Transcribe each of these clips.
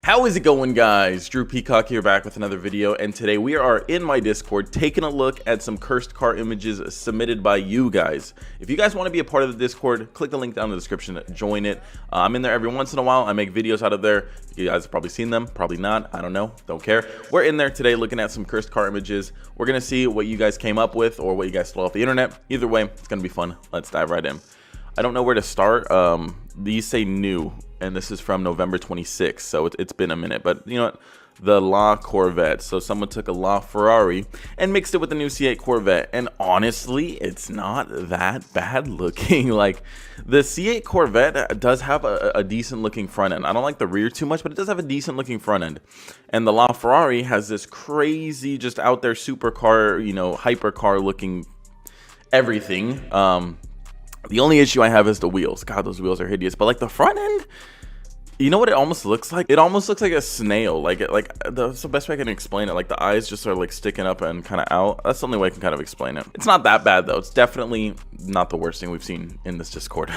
How is it going, guys? Drew Peacock here, back with another video, and today we are in my Discord taking a look at some cursed car images submitted by you guys. If you guys want to be a part of the Discord, click the link down in the description, join it. I'm in there every once in a while. I make videos out of there. You guys have probably seen them, probably not, I don't know, don't care. We're in there today looking at some cursed car images. We're gonna see what you guys came up with or what you guys stole off the internet. Either way, it's gonna be fun. Let's dive right in. I don't know where to start. These say new, and this is from November 26th, so it's been a minute. But you know what? The La Corvette. So someone took a La Ferrari and mixed it with the new C8 Corvette, and honestly, it's not that bad looking. Like, the C8 Corvette does have a decent looking front end. I don't like the rear too much, but it does have a decent looking front end. And the La Ferrari has this crazy, just out there supercar, you know, hypercar looking everything. The only issue I have is the wheels. God, those wheels are hideous. But like the front end, you know what it almost looks like? It almost looks like a snail. That's the best way I can explain it. Like the eyes just are like sticking up and kind of out. That's the only way I can kind of explain it. It's not that bad though. It's definitely not the worst thing we've seen in this Discord.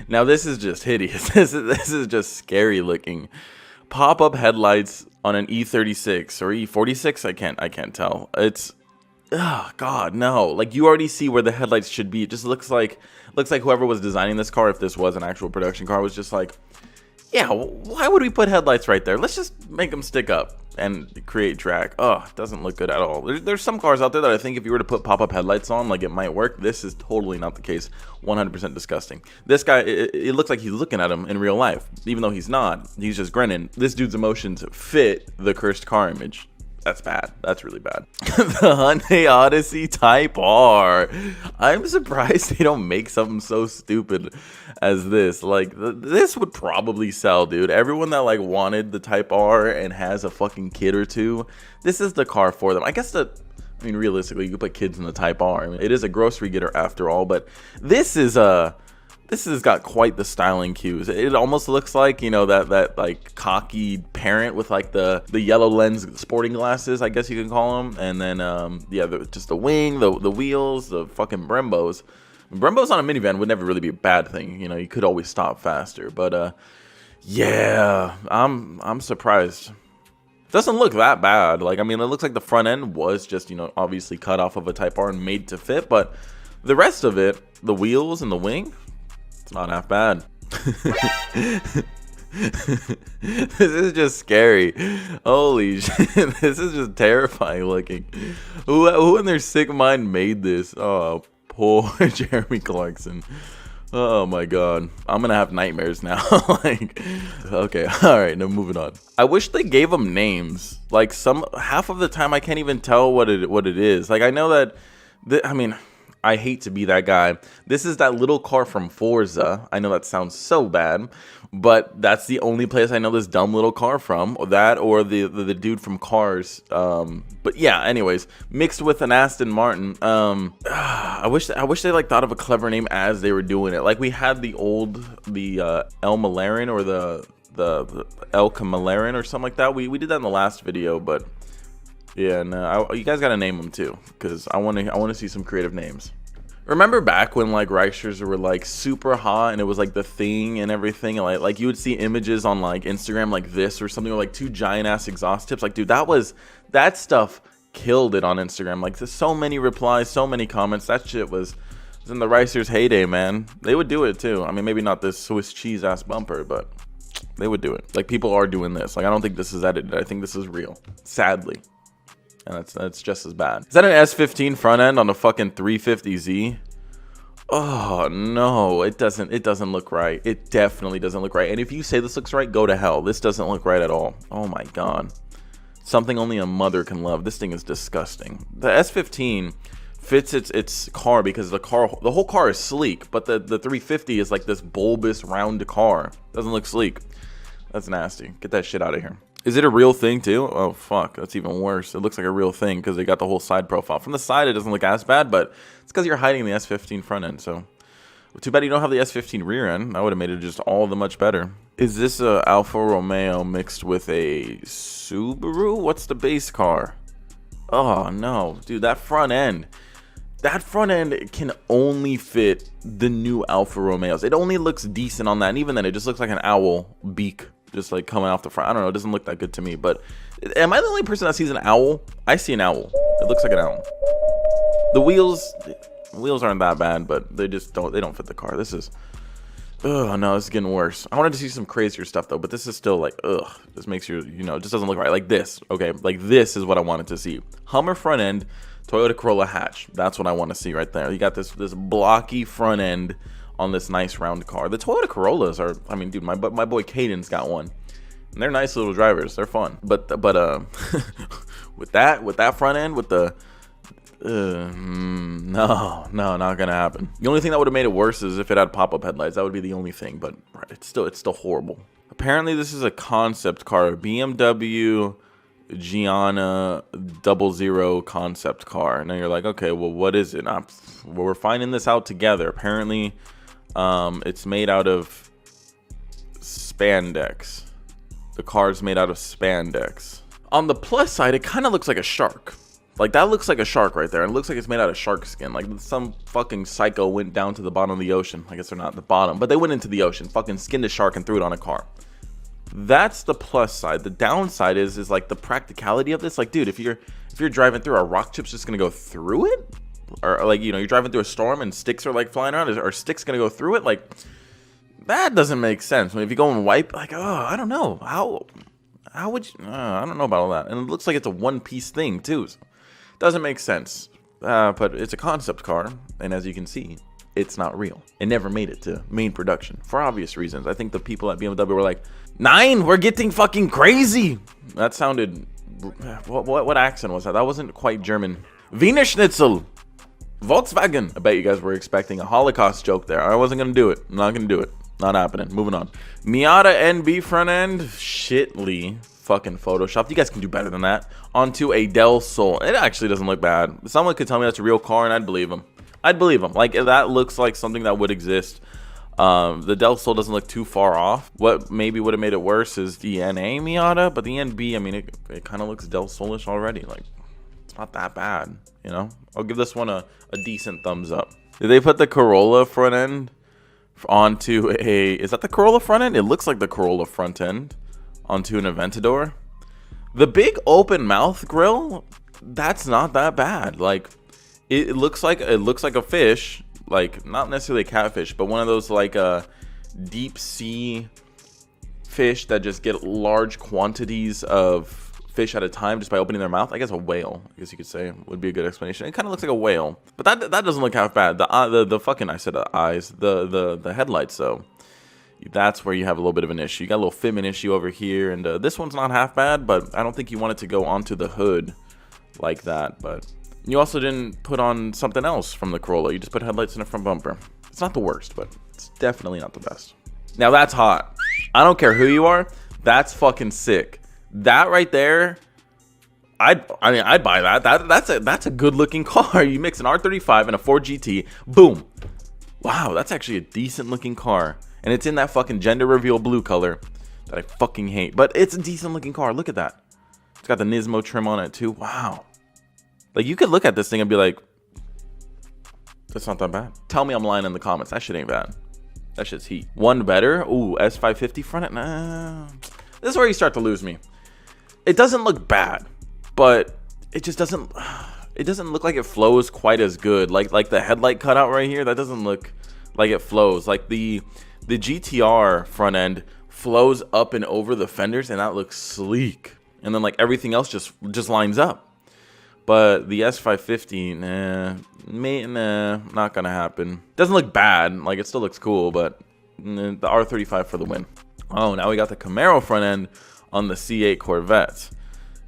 Now this is just hideous. This is just scary looking. Pop-up headlights on an E36 or E46. I can't tell. It's, oh God, no. Like, you already see where the headlights should be. It just looks like whoever was designing this car, if this was an actual production car, was just like, yeah, why would we put headlights right there? Let's just make them stick up and create drag. Oh, it doesn't look good at all. There's some cars out there that I think if you were to put pop-up headlights on, like, it might work. This is totally not the case. 100% disgusting. This guy, it looks like he's looking at him in real life, even though he's not. He's just grinning. This dude's emotions fit the cursed car image. That's bad. That's really bad. The Hyundai Odyssey Type R. I'm surprised they don't make something so stupid as this. Like, this would probably sell, dude. Everyone that like wanted the Type R and has a fucking kid or two, this is the car for them. I guess I mean, realistically, you could put kids in the Type R. I mean, it is a grocery getter after all, but this has got quite the styling cues. It almost looks like, you know, that like cocky parent with like the yellow lens sporting glasses, I guess you can call them. And then yeah, just the wing, the wheels, the fucking Brembos. Brembos on a minivan would never really be a bad thing. You know, you could always stop faster. But yeah, I'm surprised. Doesn't look that bad. Like, I mean, it looks like the front end was just, you know, obviously cut off of a Type R and made to fit, but the rest of it, the wheels and the wing, it's not half bad. This is just scary. Holy shit. This is just terrifying looking. Who in their sick mind made this? Oh, poor Jeremy Clarkson. Oh my God. I'm gonna have nightmares now. Like, okay, all right, now moving on. I wish they gave them names. Like, half of the time I can't even tell what it is. Like, I know that, I mean, I hate to be that guy. This is that little car from Forza. I know that sounds so bad, but that's the only place I know this dumb little car from. That or the dude from Cars. But yeah, anyways, mixed with an Aston Martin. I wish they like thought of a clever name as they were doing it. Like, we had the El McLaren or the El McLaren or something like that. We did that in the last video, but yeah, no, you guys gotta name them too, because I want to see some creative names. Remember back when like Reichers were like super hot and it was like the thing and everything, and like you would see images on like Instagram like this or something, or like two giant ass exhaust tips. Like, dude, that stuff killed it on Instagram. Like, there's so many replies, so many comments. That shit was in the Reichers' heyday, man. They would do it too. I mean, maybe not this Swiss cheese ass bumper, but they would do it. Like, people are doing this. Like, I don't think this is edited. I think this is real, sadly. And that's just as bad. Is that an S15 front end on a fucking 350Z? Oh no, it doesn't look right. It definitely doesn't look right. And if you say this looks right, go to hell. This doesn't look right at all. Oh my God. Something only a mother can love. This thing is disgusting. The S15 fits its car because the whole car is sleek, but the 350 is like this bulbous round car. Doesn't look sleek. That's nasty. Get that shit out of here. Is it a real thing too? Oh fuck, that's even worse. It looks like a real thing because they got the whole side profile. From the side it doesn't look as bad, but it's because you're hiding the S15 front end. So too bad you don't have the S15 rear end. That would have made it just all the much better. Is this a Alfa Romeo mixed with a Subaru? What's the base car? Oh no, dude, that front end can only fit the new Alfa Romeos. It only looks decent on that, and even then it just looks like an owl beak just like coming off the front. I don't know. It doesn't look that good to me. But am I the only person that sees an owl? I see an owl. It looks like an owl. The wheels aren't that bad, but they don't fit the car. This is, oh no, this is getting worse. I wanted to see some crazier stuff though, but this is still like, ugh. This makes you, you know, it just doesn't look right. Like this, okay? Like this is what I wanted to see. Hummer front end, Toyota Corolla hatch. That's what I want to see right there. You got this blocky front end on this nice round car. The Toyota Corollas are, I mean, dude, my boy Caden's got one. And they're nice little drivers. They're fun. But with that front end, with the no, not gonna happen. The only thing that would have made it worse is if it had pop-up headlights. That would be the only thing, but it's still horrible. Apparently this is a concept car, BMW Gianna 00 concept car. And then you're like, okay, well, what is it? Well, we're finding this out together. Apparently it's made out of spandex. The car's made out of spandex. On the plus side, it kind of looks like a shark. Like, that looks like a shark right there. And it looks like it's made out of shark skin. Like, some fucking psycho went down to the bottom of the ocean. I guess they're not at the bottom, but they went into the ocean, fucking skinned a shark and threw it on a car. That's the plus side. The downside is like the practicality of this. Like, dude, if you're driving through, are rock chips just gonna go through it? Or like, you know, you're driving through a storm and sticks are like flying around. Are sticks gonna go through it? Like, that doesn't make sense. I mean, if you go and wipe, like, oh, I don't know. How would you? I don't know about all that. And it looks like it's a one-piece thing too. So doesn't make sense. But it's a concept car, and as you can see, it's not real. It never made it to main production for obvious reasons. I think the people at BMW were like, 9, we're getting fucking crazy. That sounded, what accent was that? That wasn't quite German. Wiener Schnitzel, Volkswagen. I bet you guys were expecting a Holocaust joke there. I wasn't gonna do it. I'm not gonna do it. Not happening. Moving on. Miata NB front end, shitly fucking photoshopped. You guys can do better than that. Onto a Del Sol. It actually doesn't look bad. Someone could tell me that's a real car and I'd believe them. I'd believe them. Like, that looks like something that would exist. The Del Sol doesn't look too far off. What maybe would have made it worse is the NA Miata, but the NB, I mean, it kind of looks Del Solish already. Like, it's not that bad, you know? I'll give this one a decent thumbs up. Did they put the Corolla front end onto a... Is that the Corolla front end? It looks like the Corolla front end onto an Aventador. The big open mouth grill, that's not that bad. Like, it looks like a fish. Like, not necessarily a catfish, but one of those like deep sea fish that just get large quantities of fish at a time just by opening their mouth. I guess a whale, I guess you could say, would be a good explanation. It kind of looks like a whale, but that doesn't look half bad. The fucking, I said eyes, the headlights though, that's where you have a little bit of an issue. You got a little fitment issue over here, and this one's not half bad, but I don't think you want it to go onto the hood like that. But you also didn't put on something else from the Corolla. You just put headlights in the front bumper. It's not the worst, but it's definitely not the best. Now that's hot. I don't care who you are. That's fucking sick. That right there, I'd buy that. That's a good looking car. You mix an R35 and a Ford GT, boom. Wow, that's actually a decent looking car. And it's in that fucking gender reveal blue color that I fucking hate. But it's a decent looking car. Look at that. It's got the Nismo trim on it too. Wow. Like, you could look at this thing and be like, that's not that bad. Tell me I'm lying in the comments. That shit ain't bad. That shit's heat. One better. Ooh, S550 front end. Nah. This is where you start to lose me. It doesn't look bad, but it just doesn't. It doesn't look like it flows quite as good. Like the headlight cutout right here, that doesn't look like it flows. Like the GTR front end flows up and over the fenders, and that looks sleek. And then like everything else just lines up. But the S550, nah, not gonna happen. Doesn't look bad. Like, it still looks cool, but the R35 for the win. Oh, now we got the Camaro front end on the C8 Corvette.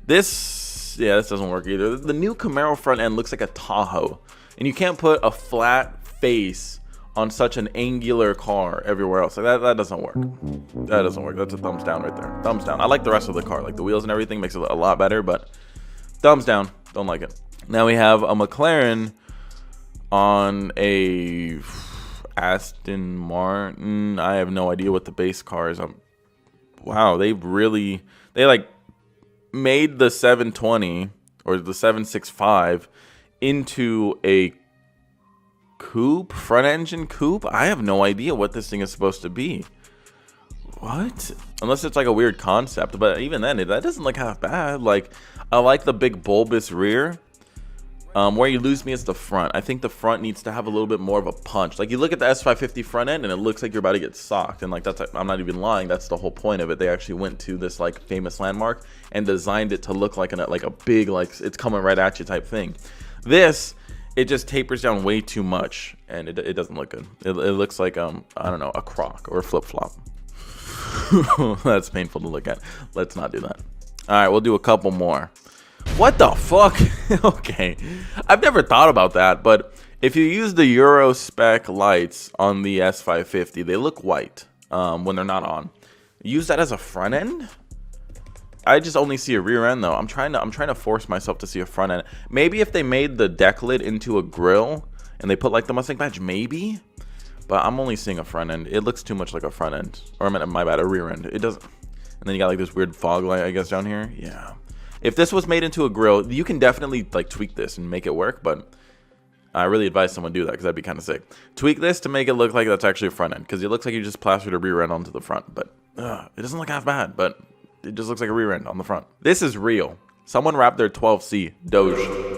This doesn't work either. The new Camaro front end looks like a Tahoe, and you can't put a flat face on such an angular car everywhere else. Like, that doesn't work. That doesn't work. That's a thumbs down right there. Thumbs down. I like the rest of the car. Like, the wheels and everything makes it a lot better, but thumbs down. Don't like it. Now we have a McLaren on a Aston Martin. I have no idea what the base car is. Wow, they like made the 720 or the 765 into a coupe, front engine coupe. I have no idea what this thing is supposed to be. What? Unless it's like a weird concept, but even then, that doesn't look half bad. Like, I like the big bulbous rear. Where you lose me is the front. I think the front needs to have a little bit more of a punch. Like, you look at the S550 front end and it looks like you're about to get socked. And like, that's, I'm not even lying. That's the whole point of it. They actually went to this like famous landmark and designed it to look like a big, like it's coming right at you type thing. This, it just tapers down way too much and it doesn't look good. It looks like, I don't know, a croc or a flip-flop. That's painful to look at. Let's not do that. All right, we'll do a couple more. What the fuck? Okay, I've never thought about that, but if you use the Euro spec lights on the S550, they look white when they're not on. Use that as a front end? I just only see a rear end though. I'm trying to force myself to see a front end. Maybe if they made the deck lid into a grill and they put like the Mustang badge, maybe. But I'm only seeing a front end. It looks too much like a front end, or my bad, a rear end. It doesn't. And then you got like this weird fog light, I guess, down here. Yeah. If this was made into a grill, you can definitely like tweak this and make it work, but I really advise someone do that because that'd be kind of sick. Tweak this to make it look like that's actually a front end, because it looks like you just plastered a rear end onto the front, but it doesn't look half bad, but it just looks like a rear end on the front. This is real. Someone wrapped their 12C Doge.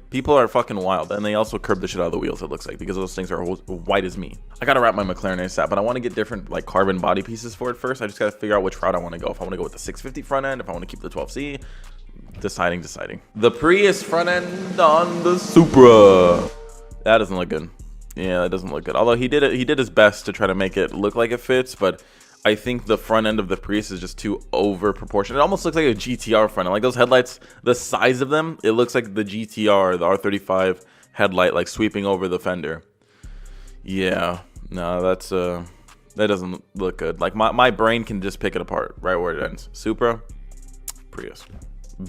People are fucking wild, and they also curb the shit out of the wheels, it looks like, because those things are white as me. I gotta wrap my McLaren ASAP, but I want to get different like carbon body pieces for it first. I just gotta figure out which route I want to go. If I want to go with the 650 front end, if I want to keep the 12C, deciding. The Prius front end on the Supra. That doesn't look good. Yeah, that doesn't look good. Although he did his best to try to make it look like it fits, but I think the front end of the Prius is just too over proportionate. It almost looks like a GTR front end. Like those headlights, the size of them, it looks like the GTR, the R35 headlight, like sweeping over the fender. Yeah, no, that doesn't look good. Like my brain can just pick it apart right where it ends. Supra, Prius.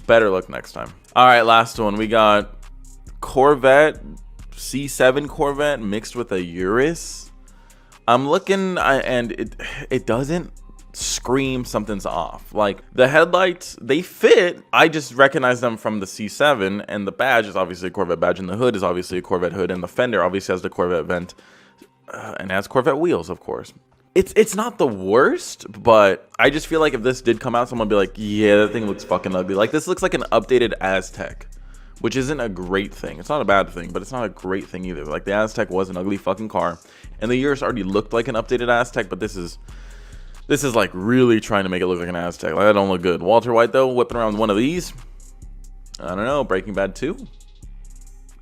Better luck next time. All right, last one. We got Corvette, C7 Corvette mixed with a Urus. I'm looking and it doesn't scream something's off. Like the headlights, they fit. I just recognize them from the C7, and the badge is obviously a Corvette badge, and the hood is obviously a Corvette hood, and the fender obviously has the Corvette vent and has Corvette wheels, of course. It's not the worst, but I just feel like if this did come out, someone would be like, yeah, that thing looks fucking ugly. Like this looks like an updated Aztec, which isn't a great thing. It's not a bad thing, but it's not a great thing either. Like the Aztec was an ugly fucking car, and the Urus already looked like an updated Aztec, but this is like really trying to make it look like an Aztec. Like that don't look good. Walter White though, whipping around one of these. I don't know. Breaking Bad 2.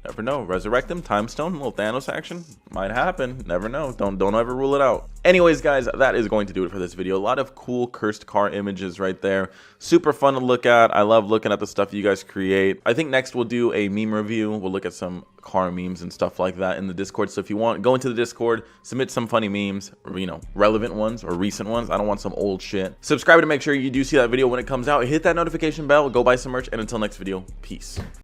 Never know. Resurrect him. Time Stone. A little Thanos action. Might happen. Never know. Don't ever rule it out. Anyways, guys, that is going to do it for this video. A lot of cool cursed car images right there. Super fun to look at. I love looking at the stuff you guys create. I think next we'll do a meme review. We'll look at some car memes and stuff like that in the Discord. So if you want, go into the Discord, submit some funny memes, or, you know, relevant ones or recent ones. I don't want some old shit. Subscribe to make sure you do see that video when it comes out. Hit that notification bell. Go buy some merch. And until next video, peace.